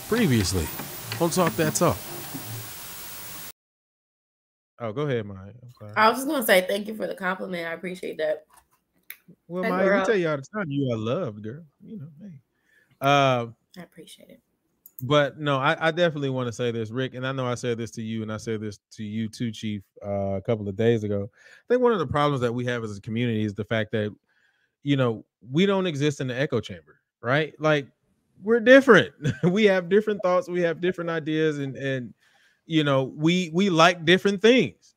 Previously, on Talk That Talk. Oh, go ahead, Maya. I'm sorry. I was just gonna say thank you for the compliment. I appreciate that. Well, Hey, Maya, we girl. tell you all the time you are loved, girl. You know, hey. I appreciate it. But no, I definitely want to say this, Rick, and I know I said this to you, and I said this to you too, Chief, a couple of days ago. I think one of the problems that we have as a community is the fact that, you know, we don't exist in the echo chamber, right? Like, we're different. We have different thoughts, we have different ideas, and you know, we like different things.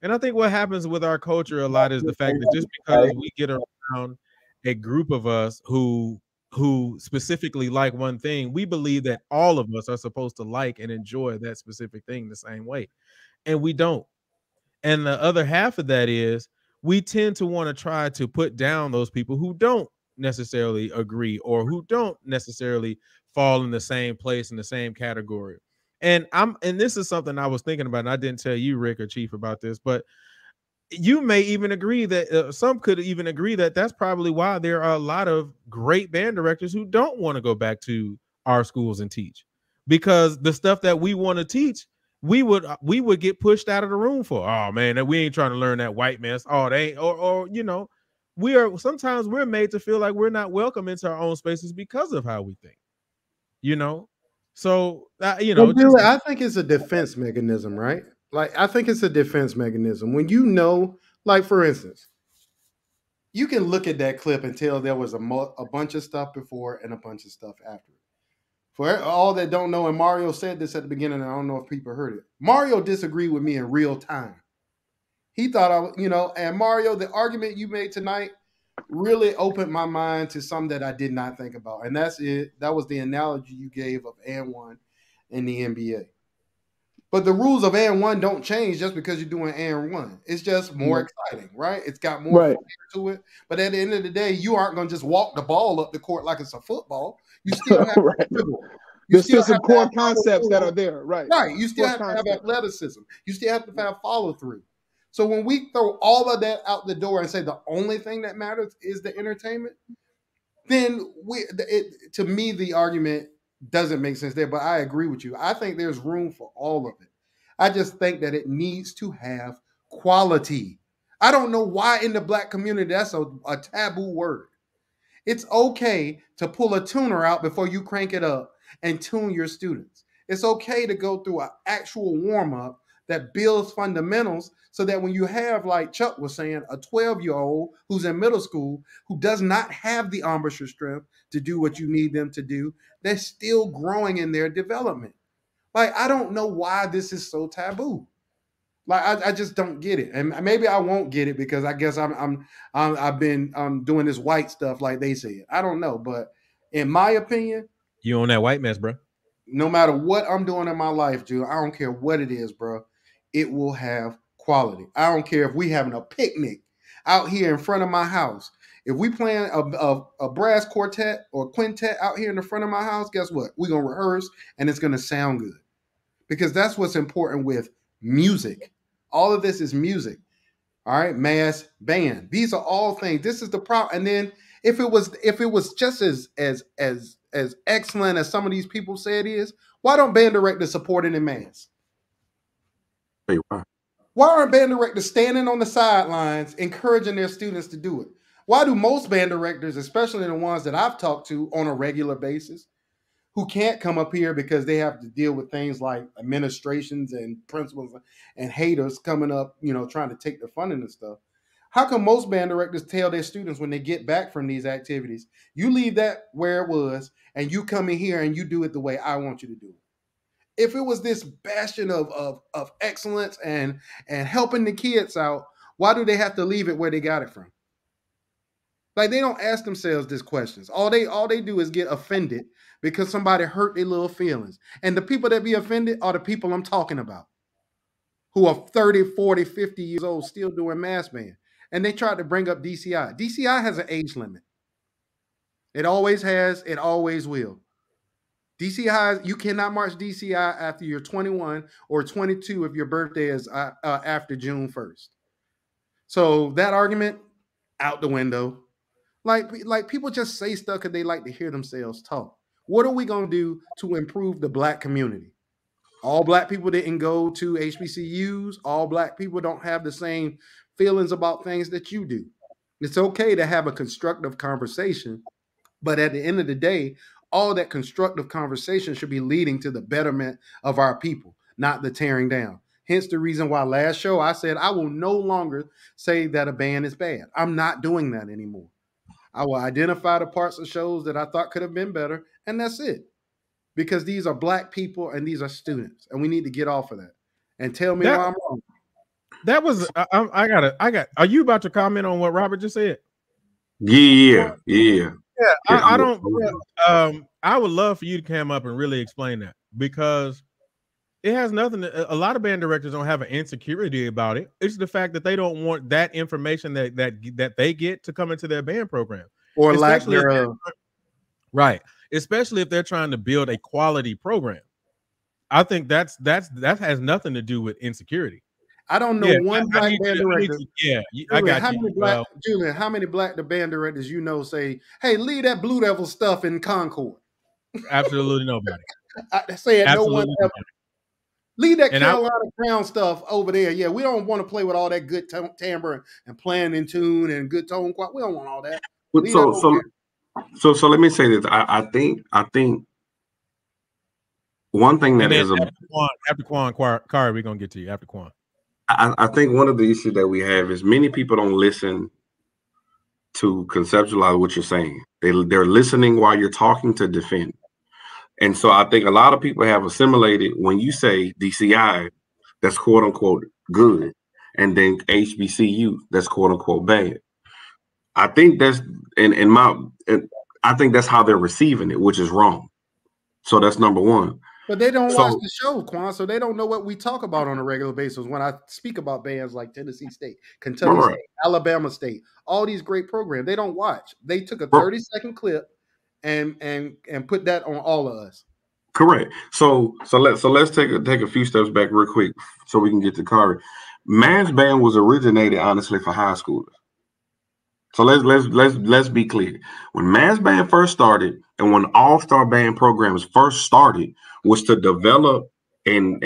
And I think what happens with our culture a lot is the fact that just because we get around a group of us who specifically like one thing, we believe that all of us are supposed to like and enjoy that specific thing the same way. And we don't. And the other half of that is we tend to want to try to put down those people who don't necessarily agree or who don't necessarily fall in the same place in the same category. And this is something I was thinking about, and I didn't tell you, Rick or Chief, about this, but you may even agree that some could even agree that that's probably why there are a lot of great band directors who don't want to go back to our schools and teach, because the stuff that we want to teach, we would get pushed out of the room for. Oh man, that we ain't trying to learn that white mess. Oh, they ain't, or you know, sometimes we're made to feel like we're not welcome into our own spaces because of how we think. You know, so you know, Well, just Billy, I think it's a defense mechanism, right? Like, I think it's a defense mechanism. When you know, like, for instance, you can look at that clip and tell there was a bunch of stuff before and a bunch of stuff after. For all that don't know, and Mario said this at the beginning, and I don't know if people heard it. Mario disagreed with me in real time. He thought and Mario, the argument you made tonight really opened my mind to something that I did not think about. And that's it. That was the analogy you gave of and one in the NBA. But the rules of and one don't change just because you're doing and one. It's just more exciting, right? It's got more flair to it. But at the end of the day, you aren't going to just walk the ball up the court like it's a football. You still have to dribble. There's still some core concepts that are there, right? Right. You still have to have athleticism. You still have to have follow through. So when we throw all of that out the door and say the only thing that matters is the entertainment, then to me the argument doesn't make sense there. But I agree with you. I think there's room for all of it. I just think that it needs to have quality. I don't know why in the black community that's a taboo word. It's okay to pull a tuner out before you crank it up and tune your students. It's okay to go through an actual warm-up that builds fundamentals so that when you have, like Chuck was saying, a 12-year-old who's in middle school who does not have the embouchure strength to do what you need them to do, they're still growing in their development. Like, I don't know why this is so taboo. Like, I just don't get it, and maybe I won't get it because I guess I've been doing this white stuff like they said. I don't know, but in my opinion, you on that white mess, bro. No matter what I'm doing in my life, Drew, I don't care what it is, bro. It will have quality. I don't care if we having a picnic out here in front of my house. If we playing a brass quartet or quintet out here in the front of my house, guess what? We're gonna rehearse and it's gonna sound good, because that's what's important with music. All of this is music. All right, mass band. These are all things. This is the problem. And then if it was just as excellent as some of these people say it is, why don't band directors support it in mass? Wait, why? Why aren't band directors standing on the sidelines encouraging their students to do it? Why do most band directors, especially the ones that I've talked to on a regular basis, who can't come up here because they have to deal with things like administrations and principals and haters coming up, trying to take the funding and stuff. How come most band directors tell their students when they get back from these activities, you leave that where it was and you come in here and you do it the way I want you to do it? If it was this bastion of excellence and helping the kids out, why do they have to leave it where they got it from? Like, they don't ask themselves these questions. All they do is get offended because somebody hurt their little feelings. And the people that be offended are the people I'm talking about, who are 30, 40, 50 years old still doing mass band. And they tried to bring up DCI. DCI has an age limit. It always has. It always will. DCI, you cannot march DCI after you're 21 or 22 if your birthday is after June 1st. So that argument, out the window. Like people just say stuff because they like to hear themselves talk. What are we going to do to improve the Black community? All Black people didn't go to HBCUs. All Black people don't have the same feelings about things that you do. It's okay to have a constructive conversation, but at the end of the day, all that constructive conversation should be leading to the betterment of our people, not the tearing down. Hence the reason why last show I said I will no longer say that a band is bad. I'm not doing that anymore. I will identify the parts of shows that I thought could have been better, and that's it. Because these are Black people and these are students, and we need to get off of that. And tell me why I'm wrong. That was I got. Are you about to comment on what Robert just said? Yeah. I don't. I would love for you to come up and really explain that, because it has nothing to, a lot of band directors don't have an insecurity about it. It's the fact that they don't want that information that they get to come into their band program, or lack thereof. Right. Especially if they're trying to build a quality program. I think that has nothing to do with insecurity. I don't know one Black band director. I got you. Julian, how many Black band directors you know say, "Hey, leave that Blue Devil stuff in Concord"? Absolutely nobody. I say no one ever. Leave that Carolina Crown stuff over there. Yeah, we don't want to play with all that good timbre and playing in tune and good tone. We don't want all that. So let me say this. I think one thing that is after Quan Kari, we're gonna get to you after Quan. I think one of the issues that we have is many people don't listen to conceptualize what you're saying. They're listening while you're talking to defend. And so I think a lot of people have assimilated when you say DCI, that's quote unquote good, and then HBCU, that's quote unquote bad. I think that's I think that's how they're receiving it, which is wrong. So that's number one. But they don't watch the show, Quan, so they don't know what we talk about on a regular basis. When I speak about bands like Tennessee State, Kentucky State, Alabama State, all these great programs, they don't watch. They took a 30-second clip and put that on all of us. Correct. So let's take a few steps back real quick so we can get to Kari. Mass band was originated honestly for high schoolers. So let's be clear. When mass band first started and when all-star band programs first started was to develop and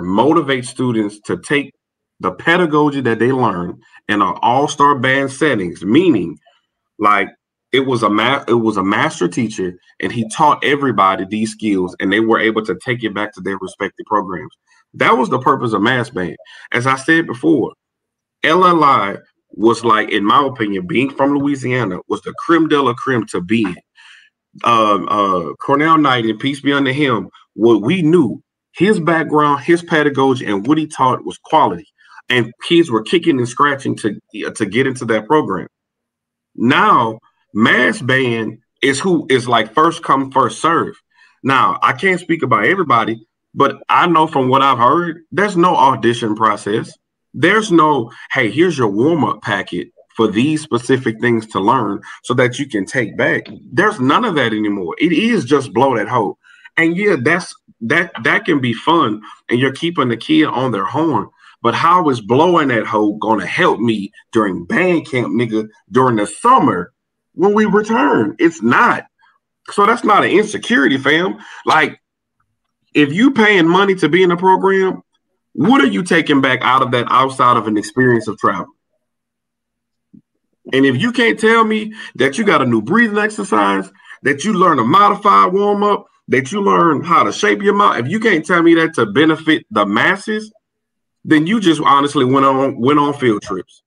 motivate students to take the pedagogy that they learned in an all-star band settings, meaning like it was a master teacher and he taught everybody these skills and they were able to take it back to their respective programs. That was the purpose of mass band. As I said before, LLI was, like, in my opinion, being from Louisiana, was the creme de la creme to be in. Cornell Knight, and peace be unto him, what we knew, his background, his pedagogy, and what he taught was quality. And kids were kicking and scratching to get into that program. Now, mass band is who is like first come, first serve. Now, I can't speak about everybody, but I know from what I've heard, there's no audition process. There's no, hey, here's your warm-up packet for these specific things to learn so that you can take back. There's none of that anymore. It is just blow that hole. And yeah, that can be fun and you're keeping the kid on their horn. But how is blowing that hole gonna help me during band camp, nigga, during the summer when we return? It's not. So that's not an insecurity, fam. Like, if you paying money to be in a program, what are you taking back out of that outside of an experience of travel? And if you can't tell me that you got a new breathing exercise, that you learn a modified warm-up, that you learn how to shape your mouth, if you can't tell me that to benefit the masses, then you just honestly went on field trips.